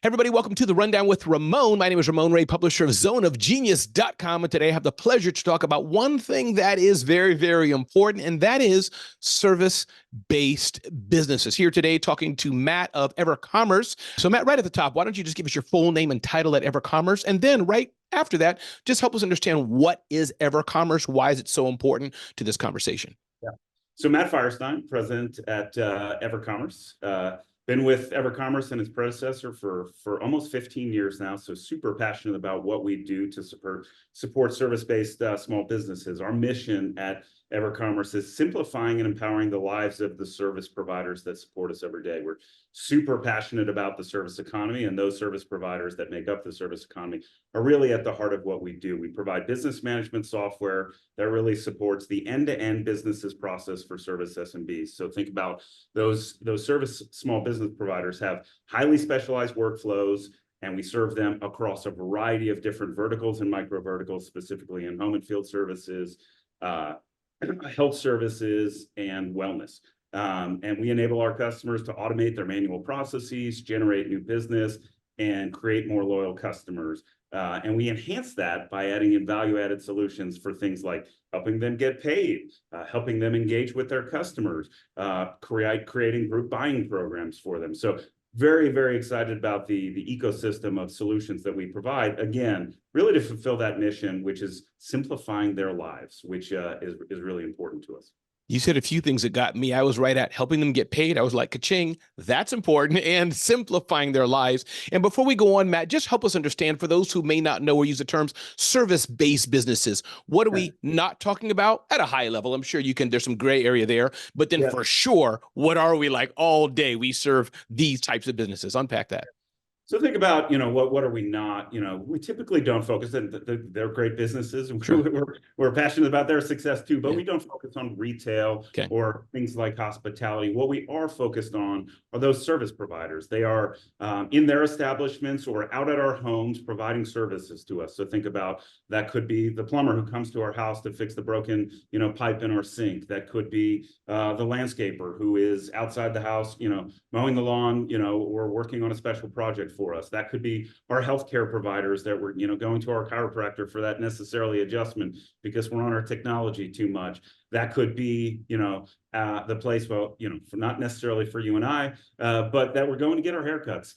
Everybody, welcome to The Rundown with Ramon. My name is Ramon Ray, publisher of zoneofgenius.com. And today I have the pleasure to talk about one thing that is very, very important, and that is service-based businesses. Here today, talking to Matt of EverCommerce. So Matt, right at the top, why don't you just give us your full name and title at EverCommerce? And then right after that, just help us understand what is EverCommerce, why is it so important to this conversation? Yeah. So Matt Feierstein, president at EverCommerce. Been with EverCommerce and its predecessor for almost 15 years now, so super passionate about what we do to support service-based small businesses. Our mission at EverCommerce is simplifying and empowering the lives of the service providers that support us every day. We're super passionate about the service economy, and those service providers that make up the service economy are really at the heart of what we do. We provide business management software that really supports the end-to-end businesses process for service SMBs. So think about those service small business providers have highly specialized workflows, and we serve them across a variety of different verticals and micro verticals, specifically in home and field services, health services, and wellness. And we enable our customers to automate their manual processes, generate new business, and create more loyal customers. And we enhance that by adding in value-added solutions for things like helping them get paid, helping them engage with their customers, creating group buying programs for them. So very, very excited about the ecosystem of solutions that we provide, again, really to fulfill that mission, which is simplifying their lives, which is really important to us. You said a few things that got me. I was right at helping them get paid. I was like, ka-ching, that's important, and simplifying their lives. And before we go on, Matt, just help us understand, for those who may not know or use the terms service-based businesses, what are we not talking about at a high level? I'm sure there's some gray area there, but then for sure, what are we like all day? We serve these types of businesses. Unpack that. So think about, what are we not, we typically don't focus, and they're great businesses, and we're passionate about their success too, but we don't focus on retail or things like hospitality. What we are focused on are those service providers. They are in their establishments or out at our homes providing services to us. So think about, that could be the plumber who comes to our house to fix the broken, pipe in our sink. That could be the landscaper who is outside the house, mowing the lawn, or working on a special project for us. That could be our healthcare providers that we're, going to our chiropractor for that necessarily adjustment because we're on our technology too much. That could be, the place, well, for not necessarily for you and I, but that we're going to get our haircuts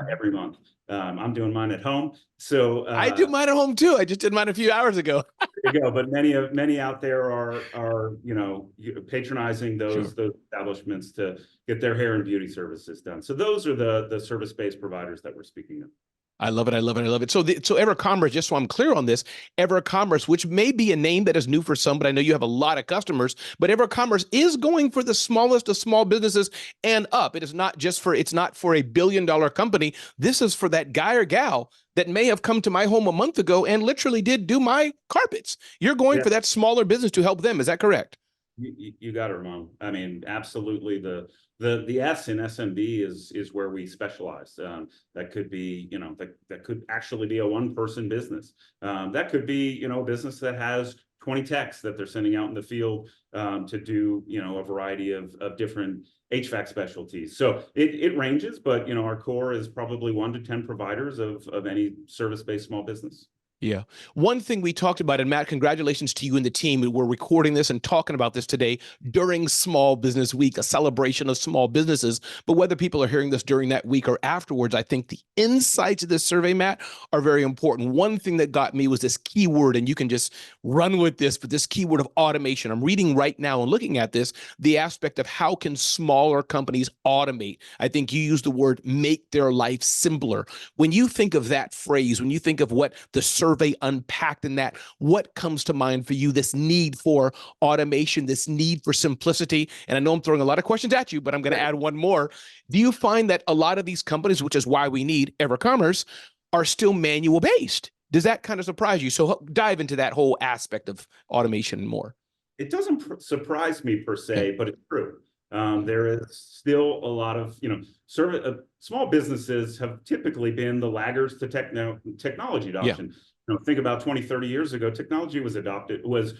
every month. I'm doing mine at home. So I do mine at home too. I just did mine a few hours ago. There you go. But many out there are patronizing those establishments to get their hair and beauty services done. So those are the service-based providers that we're speaking of. I love it. I love it. I love it. So EverCommerce, just so I'm clear on this, EverCommerce, which may be a name that is new for some, but I know you have a lot of customers, but EverCommerce is going for the smallest of small businesses and up. It's not for a $1 billion company. This is for that guy or gal that may have come to my home a month ago and literally did do my carpets. You're going for that smaller business to help them. Is that correct? You got it, Ramon. I mean, absolutely. The S in SMB is where we specialize. That could be, that could actually be a one-person business. That could be, a business that has 20 techs that they're sending out in the field to do, a variety of different HVAC specialties. So it ranges, but, our core is probably 1 to 10 providers of any service-based small business. Yeah. One thing we talked about, and Matt, congratulations to you and the team. We're recording this and talking about this today during Small Business Week, a celebration of small businesses. But whether people are hearing this during that week or afterwards, I think the insights of this survey, Matt, are very important. One thing that got me was this keyword, and you can just run with this, but this keyword of automation. I'm reading right now and looking at this, the aspect of how can smaller companies automate. I think you used the word make their life simpler. When you think of that phrase, when you think of what the survey unpacked in that, what comes to mind for you? This need for automation, this need for simplicity. And I know I'm throwing a lot of questions at you, but I'm going to add one more. Do you find that a lot of these companies, which is why we need EverCommerce, are still manual based? Does that kind of surprise you? So dive into that whole aspect of automation and more. It doesn't surprise me per se, but it's true. There is still a lot of, small businesses have typically been the laggards to technology adoption. Think about 20, 30 years ago, technology was adopted, was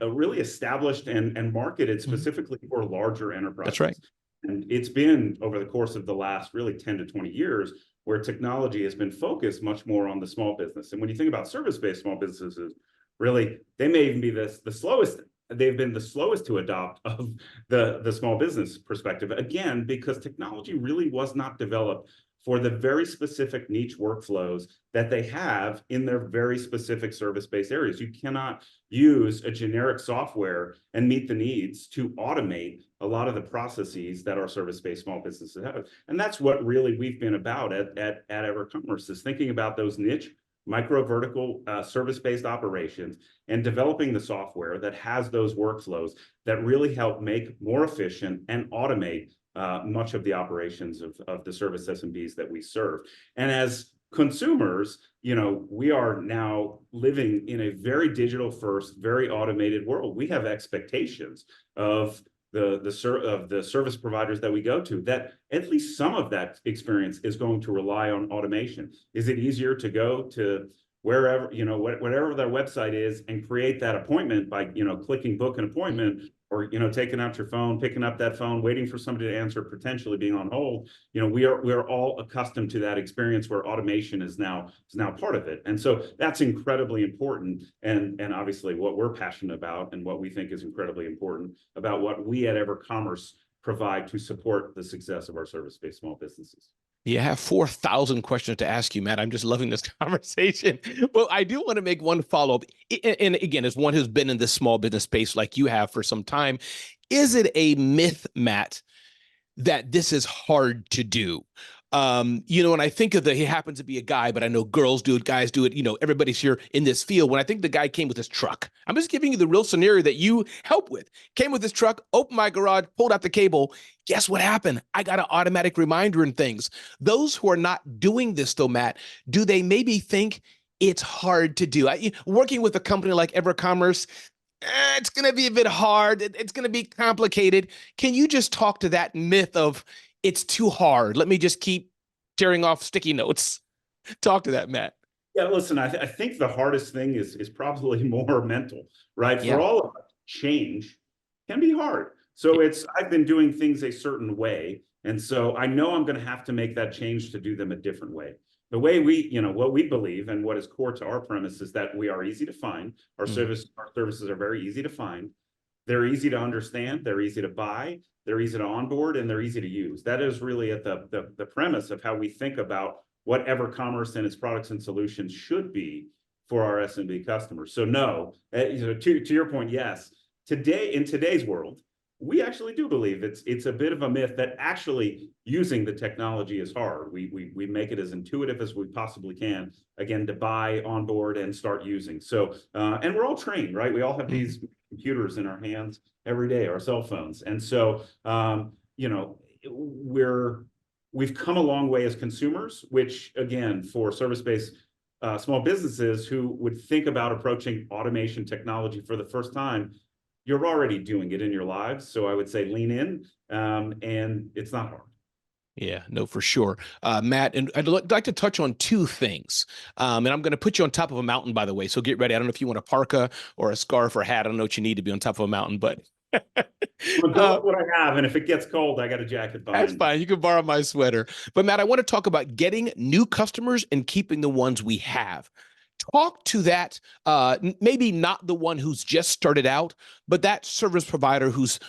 really established and marketed specifically for larger enterprises. That's right. And it's been over the course of the last really 10 to 20 years, where technology has been focused much more on the small business. And when you think about service-based small businesses, really, they may even be the slowest. They've been the slowest to adopt of the small business perspective, again, because technology really was not developed for the very specific niche workflows that they have in their very specific service-based areas. You cannot use a generic software and meet the needs to automate a lot of the processes that our service-based small businesses have. And that's what really we've been about at EverCommerce, is thinking about those niche micro vertical service-based operations and developing the software that has those workflows that really help make more efficient and automate much of the operations of the service SMBs that we serve. And as consumers, we are now living in a very digital first, very automated world. We have expectations of the service providers that we go to, that at least some of that experience is going to rely on automation. Is it easier to go to wherever, whatever their website is and create that appointment by, clicking book an appointment, or, taking out your phone, picking up that phone, waiting for somebody to answer, potentially being on hold? We are all accustomed to that experience where automation is now part of it. And so that's incredibly important. And obviously what we're passionate about and what we think is incredibly important about what we at EverCommerce provide to support the success of our service-based small businesses. Yeah, I have 4,000 questions to ask you, Matt. I'm just loving this conversation. Well, I do want to make one follow-up. And again, as one who's been in this small business space like you have for some time, is it a myth, Matt, that this is hard to do? When I think of he happens to be a guy, but I know girls do it, guys do it, everybody's here in this field. When I think the guy came with his truck, I'm just giving you the real scenario that you help with. Came with his truck, opened my garage, pulled out the cable. Guess what happened? I got an automatic reminder and things. Those who are not doing this though, Matt, do they maybe think it's hard to do? Working with a company like EverCommerce, it's going to be a bit hard. It's going to be complicated. Can you just talk to that myth of it's too hard? Let me just keep tearing off sticky notes. Talk to that, Matt. Yeah, listen, I think the hardest thing is probably more mental, right? Yeah. For all of us, change can be hard. So I've been doing things a certain way. And so I know I'm going to have to make that change to do them a different way. The way what we believe and what is core to our premise is that we are easy to find. Our services are very easy to find. They're easy to understand. They're easy to buy. They're easy to onboard, and they're easy to use. That is really at the premise of how we think about what EverCommerce and its products and solutions should be for our SMB customers. So no, to your point, yes. In today's world, we actually do believe it's a bit of a myth that actually using the technology is hard. We make it as intuitive as we possibly can, again, to buy, onboard, and start using. So, and we're all trained, right? We all have these computers in our hands every day, our cell phones. And so, we've come a long way as consumers, which again, for service-based small businesses who would think about approaching automation technology for the first time, you're already doing it in your lives. So I would say lean in, and it's not hard. Yeah, no, for sure. Matt, and I'd like to touch on two things. And I'm going to put you on top of a mountain, by the way. So get ready. I don't know if you want a parka or a scarf or a hat. I don't know what you need to be on top of a mountain, but Well, go with what I have. And if it gets cold, I got a jacket behind. That's fine. You can borrow my sweater. But Matt, I want to talk about getting new customers and keeping the ones we have. Talk to that, maybe not the one who's just started out, but that service provider who's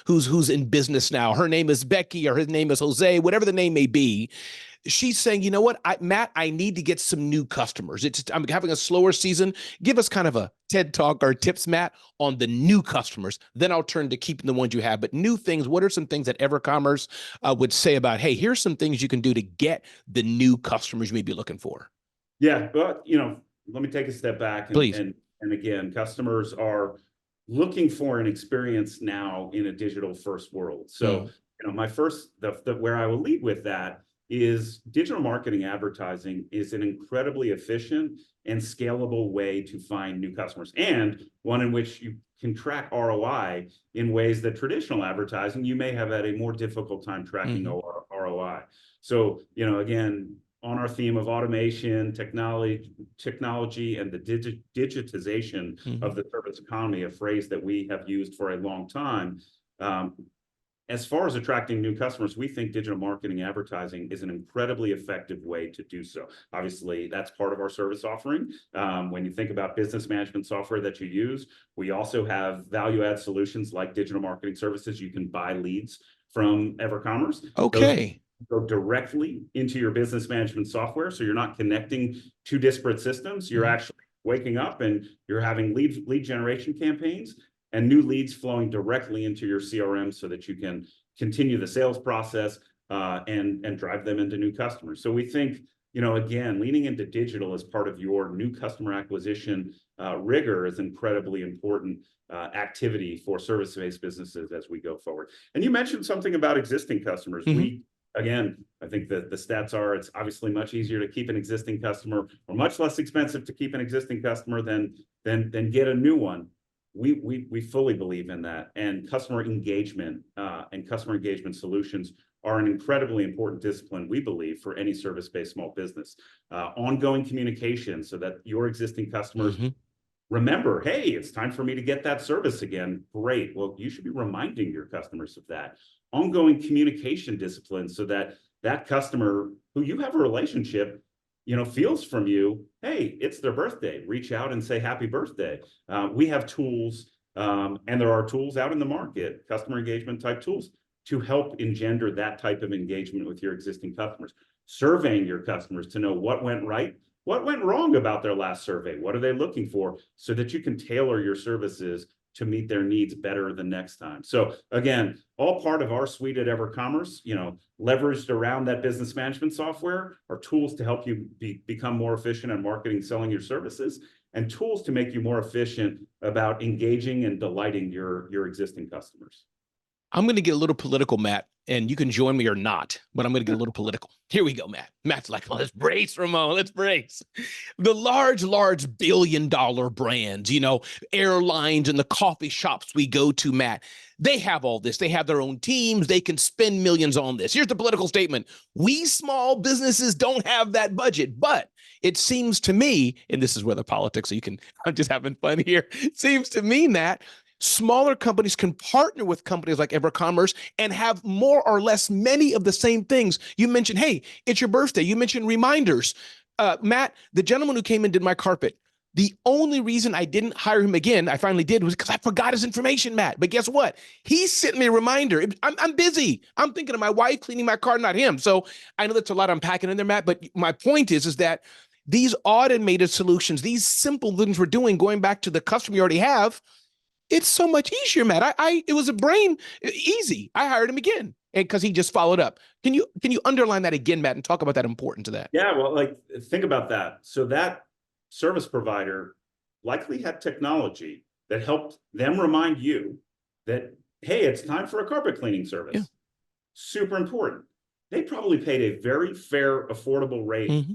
in business now. Her name is Becky or his name is Jose, whatever the name may be. She's saying, you know what, Matt, I need to get some new customers. I'm having a slower season. Give us kind of a TED Talk or tips, Matt, on the new customers. Then I'll turn to keeping the ones you have. But new things, what are some things that EverCommerce would say about, hey, here's some things you can do to get the new customers you may be looking for? Yeah, but, let me take a step back. Please. And again, customers are looking for an experience now in a digital first world. So, my first, where I will lead with that is digital marketing advertising is an incredibly efficient and scalable way to find new customers, and one in which you can track ROI in ways that traditional advertising, you may have had a more difficult time tracking ROI. So, again, on our theme of automation, technology, and the digitization of the service economy, a phrase that we have used for a long time. as far as attracting new customers, we think digital marketing advertising is an incredibly effective way to do so. Obviously, that's part of our service offering. When you think about business management software that you use, we also have value-add solutions like digital marketing services. You can buy leads from EverCommerce. Okay. Those go directly into your business management software. So you're not connecting two disparate systems. You're actually waking up and you're having lead generation campaigns and new leads flowing directly into your CRM so that you can continue the sales process and drive them into new customers. So we think, again, leaning into digital as part of your new customer acquisition rigor is incredibly important activity for service-based businesses as we go forward. And you mentioned something about existing customers. Again, I think that the stats are it's obviously much easier to keep an existing customer or much less expensive to keep an existing customer than get a new one. We fully believe in that, and customer engagement solutions are an incredibly important discipline, we believe, for any service-based small business. Ongoing communication so that your existing customers remember, hey, it's time for me to get that service again. Great. Well, you should be reminding your customers of that. Ongoing communication discipline so that that customer who you have a relationship feels from you, hey, it's their birthday. Reach out and say happy birthday. We have tools, and there are tools out in the market, customer engagement type tools, to help engender that type of engagement with your existing customers. Surveying your customers to know what went right, what went wrong about their last survey, what are they looking for, so that you can tailor your services to meet their needs better the next time. So again, all part of our suite at EverCommerce, leveraged around that business management software are tools to help you become more efficient at marketing, selling your services, and tools to make you more efficient about engaging and delighting your existing customers. I'm going to get a little political, Matt, and you can join me or not, but I'm going to get a little political. Here we go, Matt. Matt's like, let's brace, Ramon, let's brace. The large billion-dollar brands, airlines and the coffee shops we go to, Matt, they have all this. They have their own teams. They can spend millions on this. Here's the political statement. We small businesses don't have that budget, but it seems to me, and this is where the politics, so I'm just having fun here. It seems to me, Matt, smaller companies can partner with companies like EverCommerce and have more or less many of the same things. You mentioned, hey, it's your birthday. You mentioned reminders. Matt, the gentleman who came and did my carpet, the only reason I didn't hire him again, I finally did, was because I forgot his information, Matt. But guess what? He sent me a reminder. I'm busy. I'm thinking of my wife cleaning my car, not him. So I know that's a lot I'm packing in there, Matt. But my point is that these automated solutions, these simple things we're doing, going back to the customer you already have, it's so much easier, Matt. It was a brain easy. I hired him again because he just followed up. Can you underline that again, Matt, and talk about that importance to that? Yeah, well, think about that. So that service provider likely had technology that helped them remind you that, hey, it's time for a carpet cleaning service. Yeah. Super important. They probably paid a very fair, affordable rate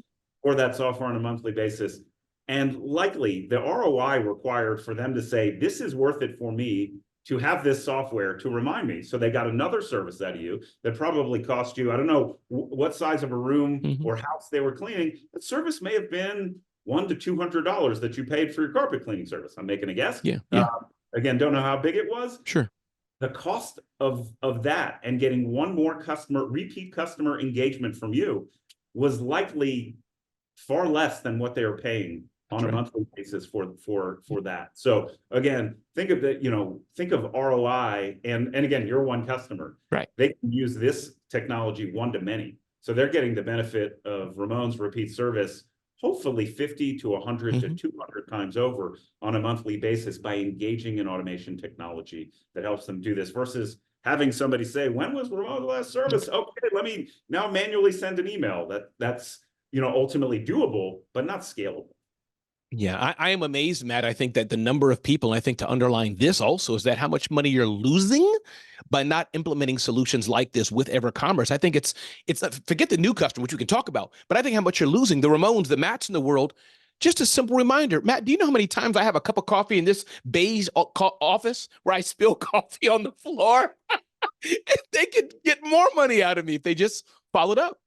for that software on a monthly basis. And likely the ROI required for them to say, this is worth it for me to have this software to remind me. So they got another service out of you that probably cost you, I don't know what size of a room or house they were cleaning. That service may have been $100 to $200 that you paid for your carpet cleaning service. I'm making a guess. Yeah. Again, don't know how big it was. Sure. The cost of that and getting one more repeat customer engagement from you was likely far less than what they were paying on a monthly basis for that. So again, think of ROI, and again, you're one customer. Right. They can use this technology one to many. So they're getting the benefit of Ramon's repeat service, hopefully 50 to 100 to 200 times over on a monthly basis by engaging in automation technology that helps them do this versus having somebody say, when was Ramon's last service? Okay, let me now manually send an email. That's ultimately doable, but not scalable. Yeah, I am amazed, Matt. I think that the number of people, and I think to underline this also, is that how much money you're losing by not implementing solutions like this with EverCommerce. I think it's forget the new customer, which we can talk about, but I think how much you're losing, the Ramones, the Matts in the world. Just a simple reminder, Matt, do you know how many times I have a cup of coffee in this beige office where I spill coffee on the floor? They could get more money out of me if they just followed up.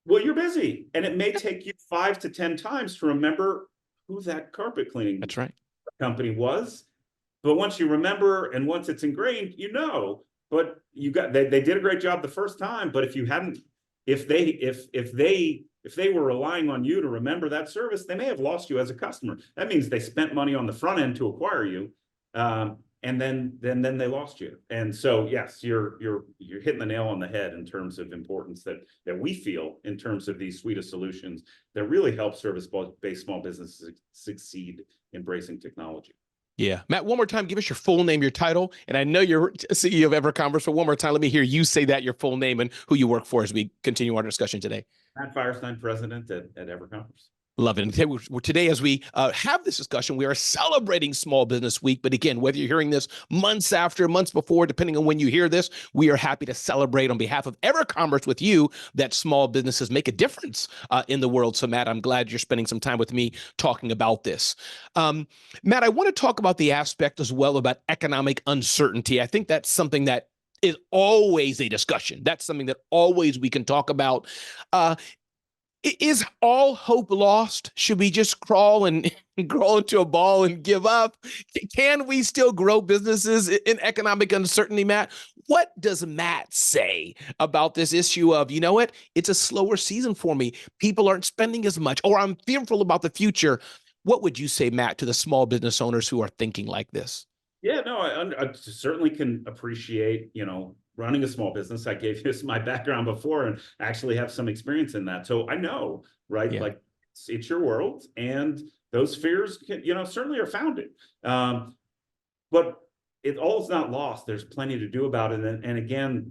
Well, you're busy, and it may take you 5 to 10 times to remember who that carpet cleaning That's right. company was. But once you remember and once it's ingrained, but they did a great job the first time. But if you hadn't, if they were relying on you to remember that service, they may have lost you as a customer. That means they spent money on the front end to acquire you, and then they lost you. And so yes, you're hitting the nail on the head in terms of importance that we feel in terms of these suite of solutions that really help service-based small businesses succeed embracing technology. Yeah. Matt, one more time, give us your full name, your title. And I know you're CEO of EverCommerce, but one more time, let me hear you say that, your full name and who you work for as we continue our discussion today. Matt Feierstein, president at EverCommerce. Love it. And today, as we have this discussion, we are celebrating Small Business Week. But again, whether you're hearing this months after, months before, depending on when you hear this, we are happy to celebrate on behalf of EverCommerce with you that small businesses make a difference in the world. So, Matt, I'm glad you're spending some time with me talking about this. Matt, I want to talk about the aspect as well about economic uncertainty. I think that's something that is always a discussion. That's something that always we can talk about. Is all hope lost? Should we just crawl and crawl into a ball and give up? Can we still grow businesses in economic uncertainty, Matt? What does Matt say about this issue of, you know what, it's a slower season for me. People aren't spending as much, or I'm fearful about the future. What would you say, Matt, to the small business owners who are thinking like this? Yeah, no, I certainly can appreciate, running a small business. I gave you my background before and actually have some experience in that. So I know, right? Yeah. Like it's your world, and those fears can, certainly are founded. But it all is not lost. There's plenty to do about it. And again,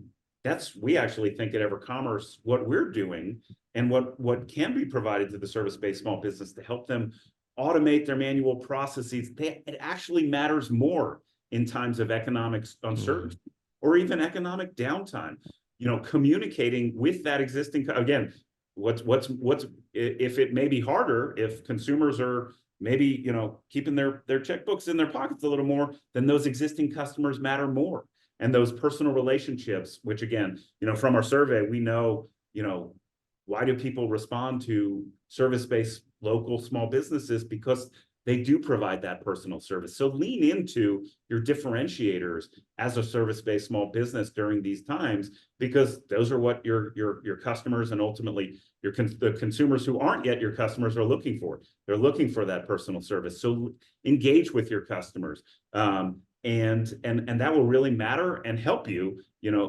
we actually think at EverCommerce, what we're doing and what can be provided to the service-based small business to help them automate their manual processes, it actually matters more in times of economic uncertainty or even economic downtime. Communicating with that existing, again, what's if it may be harder, if consumers are maybe keeping their checkbooks in their pockets a little more, then those existing customers matter more, and those personal relationships, which again, from our survey, we know, why do people respond to service-based local small businesses? Because they do provide that personal service. So lean into your differentiators as a service-based small business during these times, because those are what your customers and ultimately the consumers who aren't yet your customers are looking for. They're looking for that personal service. So engage with your customers, and that will really matter and help you.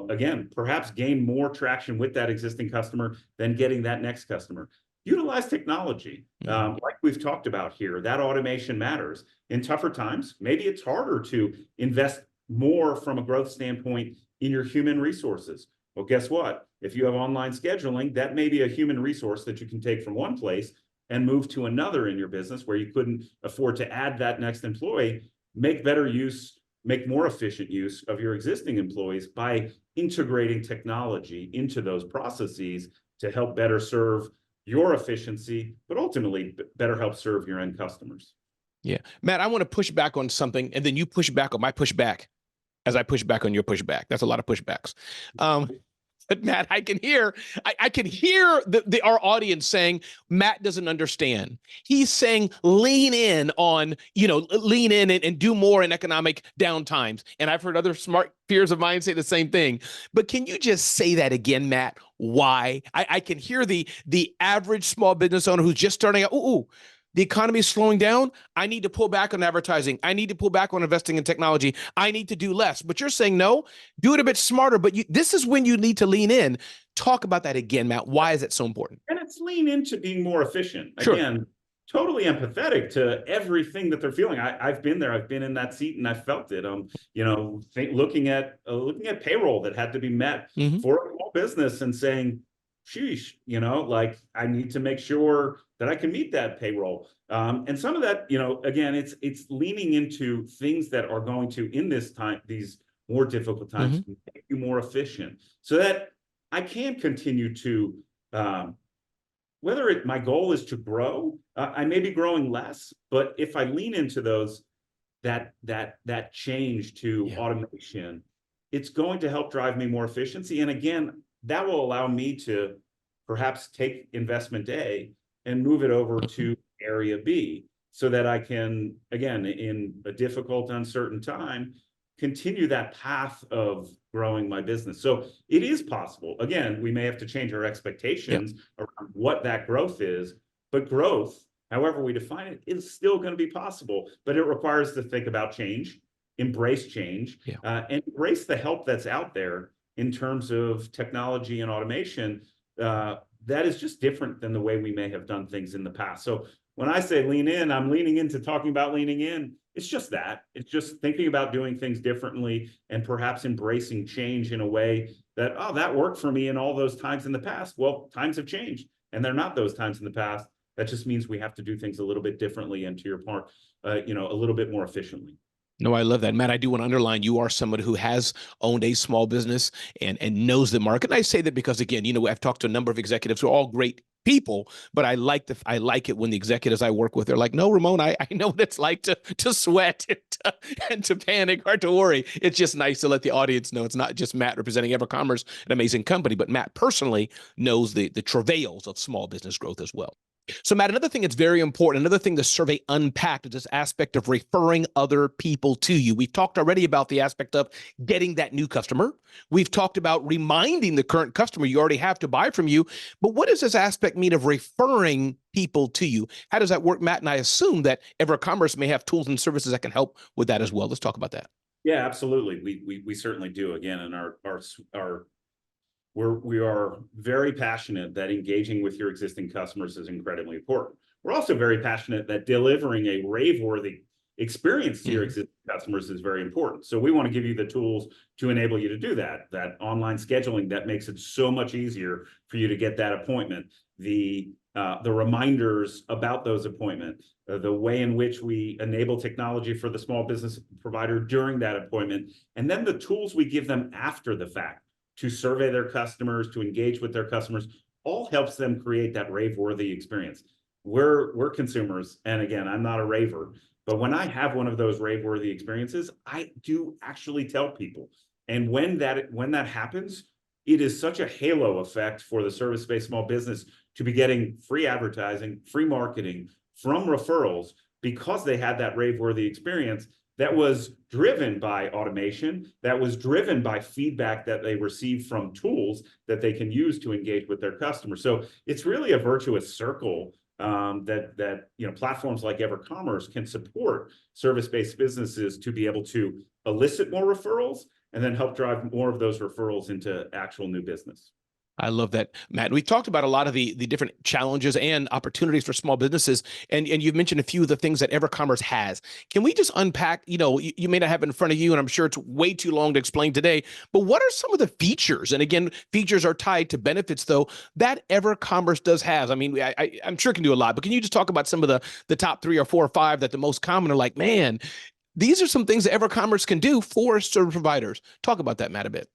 Again, perhaps gain more traction with that existing customer than getting that next customer. Utilize technology. Like we've talked about here, that automation matters. In tougher times, maybe it's harder to invest more from a growth standpoint in your human resources. Well, guess what? If you have online scheduling, that may be a human resource that you can take from one place and move to another in your business where you couldn't afford to add that next employee. Make more efficient use of your existing employees by integrating technology into those processes to help better serve your efficiency, but ultimately better help serve your end customers. Yeah. Matt, I want to push back on something, and then you push back on my pushback as I push back on your pushback. That's a lot of pushbacks. But Matt, I can hear our audience saying, Matt doesn't understand. He's saying, lean in and do more in economic downtimes. And I've heard other smart peers of mine say the same thing. But can you just say that again, Matt? Why? I can hear the average small business owner who's just starting out. The economy is slowing down. I need to pull back on advertising. I need to pull back on investing in technology. I need to do less. But you're saying, no, do it a bit smarter. But this is when you need to lean in. Talk about that again, Matt. Why is it so important? And it's lean into being more efficient. Sure. Again, totally empathetic to everything that they're feeling. I've been there. I've been in that seat and I felt it. Looking at payroll that had to be met for a small business and saying, sheesh, I need to make sure that I can meet that payroll. And some of that, again, it's leaning into things that are going to, in these more difficult times, make you more efficient so that I can continue to, my goal is to grow, I may be growing less, but if I lean into that change to automation, it's going to help drive me more efficiency. And again, that will allow me to perhaps take investment A and move it over to area B so that I can, again, in a difficult, uncertain time, continue that path of growing my business. So it is possible. Again, we may have to change our expectations around what that growth is, but growth, however we define it, is still going to be possible. But it requires to think about change, embrace change, and embrace the help that's out there in terms of technology and automation. That is just different than the way we may have done things in the past. So when I say lean in, I'm leaning into talking about leaning in. It's just that. It's just thinking about doing things differently and perhaps embracing change in a way that, oh, that worked for me in all those times in the past. Well, times have changed, and they're not those times in the past. That just means we have to do things a little bit differently, and to your point, a little bit more efficiently. No, I love that. Matt, I do want to underline you are someone who has owned a small business and knows the market. And I say that because, again, I've talked to a number of executives who are all great people, but I like it when the executives I work with are like, no, Ramon, I know what it's like to sweat and to panic or to worry. It's just nice to let the audience know it's not just Matt representing EverCommerce, an amazing company, but Matt personally knows the travails of small business growth as well. So, Matt, another thing that's very important, another thing the survey unpacked is this aspect of referring other people to you. We've talked already about the aspect of getting that new customer. We've talked about reminding the current customer you already have to buy from you. But what does this aspect mean of referring people to you? How does that work, Matt? And I assume that EverCommerce may have tools and services that can help with that as well. Let's talk about that. Yeah, absolutely. We certainly do. Again, and we are very passionate that engaging with your existing customers is incredibly important. We're also very passionate that delivering a rave-worthy experience to your existing customers is very important. So we want to give you the tools to enable you to do that. That online scheduling that makes it so much easier for you to get that appointment. The reminders about those appointments, the way in which we enable technology for the small business provider during that appointment, and then the tools we give them after the fact to survey their customers, to engage with their customers, all helps them create that rave-worthy experience. We're consumers, and again, I'm not a raver, but when I have one of those rave-worthy experiences, I do actually tell people. And when that happens, it is such a halo effect for the service-based small business to be getting free advertising, free marketing from referrals because they had that rave-worthy experience that was driven by automation, that was driven by feedback that they received from tools that they can use to engage with their customers. So it's really a virtuous circle that platforms like EverCommerce can support service-based businesses to be able to elicit more referrals and then help drive more of those referrals into actual new business. I love that, Matt. We've talked about a lot of the different challenges and opportunities for small businesses, and you've mentioned a few of the things that EverCommerce has. Can we just unpack, you may not have it in front of you, and I'm sure it's way too long to explain today, but what are some of the features? And again, features are tied to benefits, though, that EverCommerce does have. I mean, I'm sure it can do a lot, but can you just talk about some of the top 3 or 4 or 5 that the most common are like, man, these are some things that EverCommerce can do for service providers. Talk about that, Matt, a bit.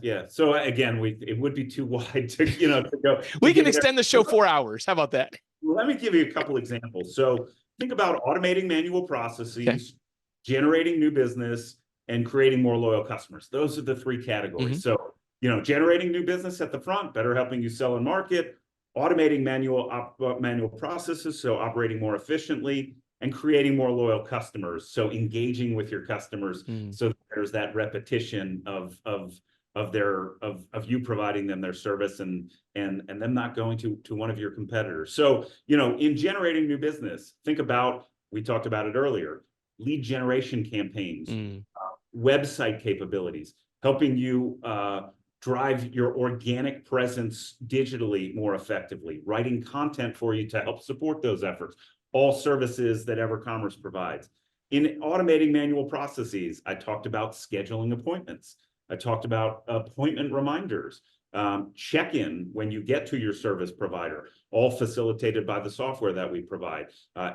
Yeah. So again, it would be too wide to go. We can extend the show 4 hours. How about that? Let me give you a couple examples. So think about automating manual processes, generating new business, and creating more loyal customers. Those are the 3 categories. So, generating new business at the front, better helping you sell and market, automating manual processes, so operating more efficiently, and creating more loyal customers. So engaging with your customers, so that there's that repetition of you providing them their service and them not going to one of your competitors. So, in generating new business, think about, we talked about it earlier, lead generation campaigns, website capabilities, helping you drive your organic presence digitally more effectively, writing content for you to help support those efforts. All services that EverCommerce provides. In automating manual processes, I talked about scheduling appointments. I talked about appointment reminders, check-in when you get to your service provider, all facilitated by the software that we provide.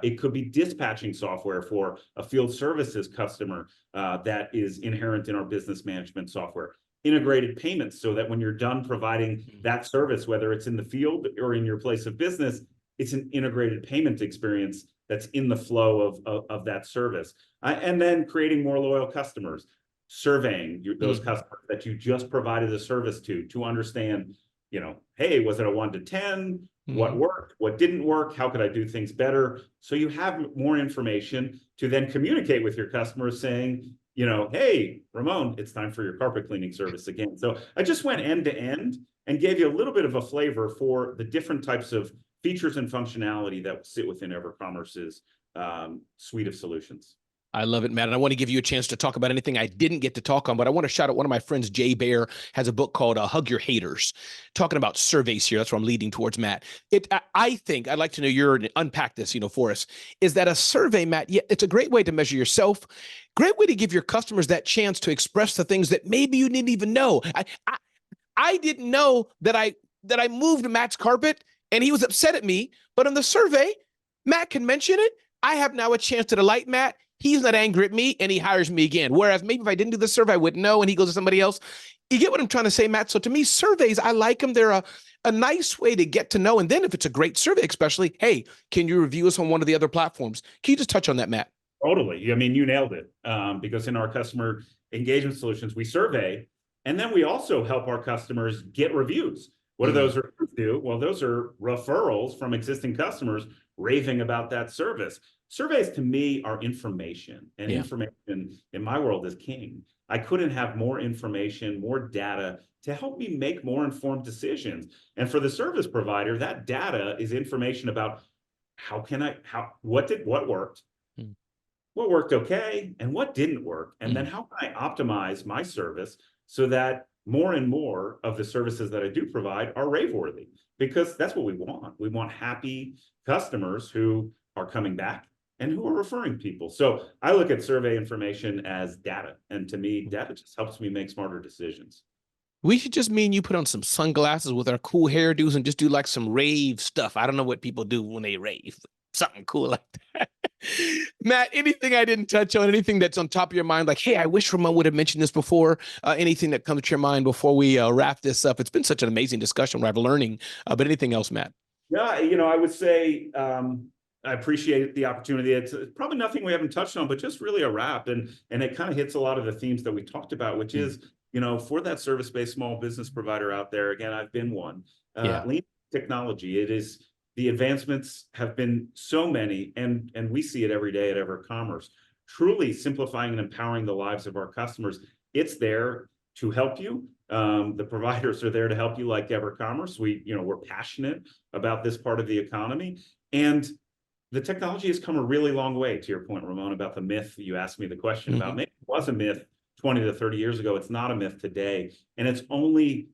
It could be dispatching software for a field services customer that is inherent in our business management software. Integrated payments, so that when you're done providing that service, whether it's in the field or in your place of business, it's an integrated payment experience that's in the flow of that service. And then creating more loyal customers, surveying those customers that you just provided a service to understand, hey, was it a 1 to 10? What worked? What didn't work? How could I do things better? So you have more information to then communicate with your customers saying, hey, Ramon, it's time for your carpet cleaning service again. So I just went end to end and gave you a little bit of a flavor for the different types of features and functionality that sit within EverCommerce's suite of solutions. I love it, Matt. And I want to give you a chance to talk about anything I didn't get to talk on, but I want to shout out one of my friends, Jay Bear, has a book called Hug Your Haters, talking about surveys here. That's where I'm leading towards, Matt. I think I'd like to know unpack this, for us. Is that a survey, Matt? Yeah, it's a great way to measure yourself. Great way to give your customers that chance to express the things that maybe you didn't even know. I didn't know that I moved Matt's carpet and he was upset at me, but on the survey, Matt can mention it. I have now a chance to delight Matt. He's not angry at me and he hires me again. Whereas maybe if I didn't do the survey, I wouldn't know, and he goes to somebody else. You get what I'm trying to say, Matt? So to me, surveys, I like them. They're a nice way to get to know. And then if it's a great survey, especially, hey, can you review us on one of the other platforms? Can you just touch on that, Matt? Totally. I mean, you nailed it. Because in our customer engagement solutions, we survey, and then we also help our customers get reviews. What do those reviews do? Well, those are referrals from existing customers raving about that service. Surveys to me are information, and information in my world is king. I couldn't have more information, more data to help me make more informed decisions. And for the service provider, that data is information about what worked, what worked okay, and what didn't work. And then how can I optimize my service so that more and more of the services that I do provide are rave-worthy? Because that's what we want. We want happy customers who are coming back and who are referring people. So I look at survey information as data. And to me, data just helps me make smarter decisions. We should just, me and you, put on some sunglasses with our cool hairdos and just do like some rave stuff. I don't know what people do when they rave. Something cool like that. Matt, anything I didn't touch on, anything that's on top of your mind, like, hey, I wish Ramon would have mentioned this before, anything that comes to your mind before we wrap this up? It's been such an amazing discussion. We're learning, but anything else, Matt? Yeah, I would say I appreciate the opportunity. It's probably nothing we haven't touched on, but just really a wrap. And it kind of hits a lot of the themes that we talked about, which is, for that service-based small business provider out there, again, I've been one. Lean technology, the advancements have been so many, and we see it every day at EverCommerce, truly simplifying and empowering the lives of our customers. It's there to help you. The providers are there to help you, like EverCommerce. We're passionate about this part of the economy, and the technology has come a really long way. To your point, Ramon, about the myth you asked me the question about, maybe it was a myth 20 to 30 years ago. It's not a myth today, and it's only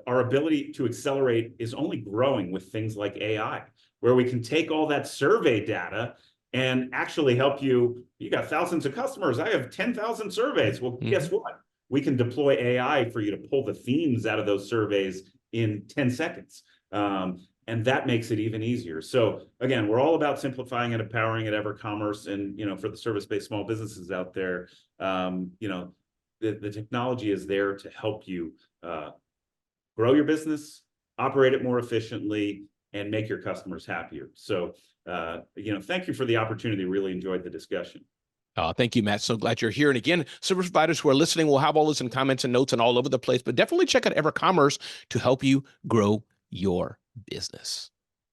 our ability to accelerate is only growing with things like AI, where we can take all that survey data and actually help you. You got thousands of customers. I have 10,000 surveys. Well, guess what? We can deploy AI for you to pull the themes out of those surveys in 10 seconds. And that makes it even easier. So again, we're all about simplifying and empowering at EverCommerce. And, for the service-based small businesses out there, the technology is there to help you grow your business, operate it more efficiently, and make your customers happier. So, thank you for the opportunity. Really enjoyed the discussion. Thank you, Matt. So glad you're here. And again, service providers who are listening will have all this in comments and notes and all over the place, but definitely check out EverCommerce to help you grow your business.